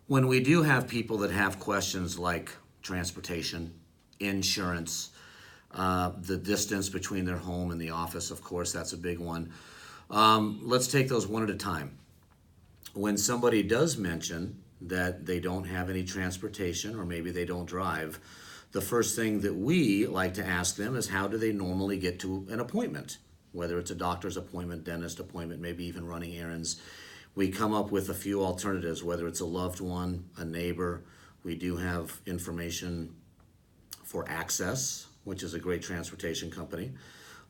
When we do have people that have questions like transportation, insurance, the distance between their home and the office, of course, that's a big one. Let's take those one at a time. When somebody does mention that they don't have any transportation or maybe they don't drive, the first thing that we like to ask them is how do they normally get to an appointment? Whether it's a doctor's appointment, dentist appointment, maybe even running errands. We come up with a few alternatives, whether it's a loved one, a neighbor. We do have information for Access, which is a great transportation company.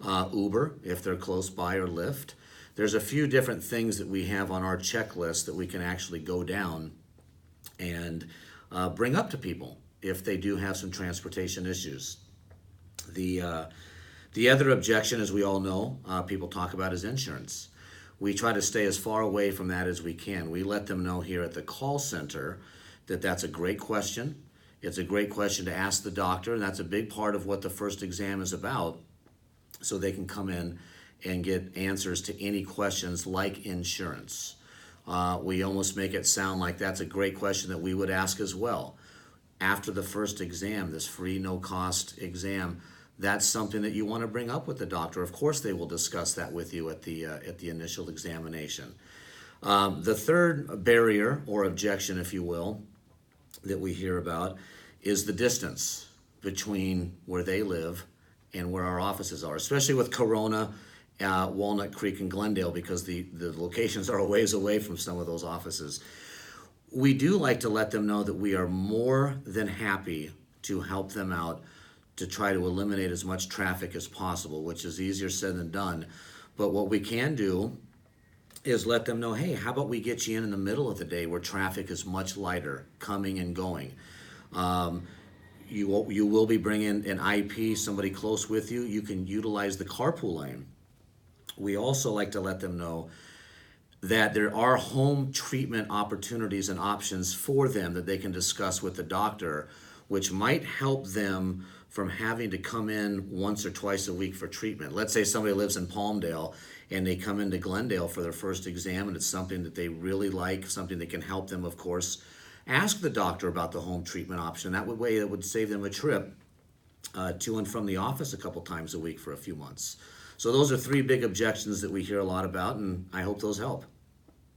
Uber, if they're close by, or Lyft. There's a few different things that we have on our checklist that we can actually go down and bring up to people if they do have some transportation issues. The other objection, as we all know, people talk about is insurance. We try to stay as far away from that as we can. We let them know here at the call center that that's a great question. It's a great question to ask the doctor, and that's a big part of what the first exam is about, so they can come in and get answers to any questions like insurance. We almost make it sound like that's a great question that we would ask as well. After the first exam, this free, no-cost exam, that's something that you want to bring up with the doctor. Of course, they will discuss that with you at the initial examination. The third barrier or objection, if you will, that we hear about is the distance between where they live and where our offices are, especially with Corona, Walnut Creek, and Glendale, because the locations are a ways away from some of those offices. We do like to let them know that we are more than happy to help them out to try to eliminate as much traffic as possible, which is easier said than done. But what we can do is let them know, hey, how about we get you in the middle of the day where traffic is much lighter, coming and going. You will be bringing an IP, somebody close with you. You can utilize the carpool lane. We also like to let them know that there are home treatment opportunities and options for them that they can discuss with the doctor, which might help them from having to come in once or twice a week for treatment. Let's say somebody lives in Palmdale and they come into Glendale for their first exam and it's something that they really like, something that can help them, of course. Ask the doctor about the home treatment option. That way it would save them a trip to and from the office a couple times a week for a few months. So those are three big objections that we hear a lot about, and I hope those help.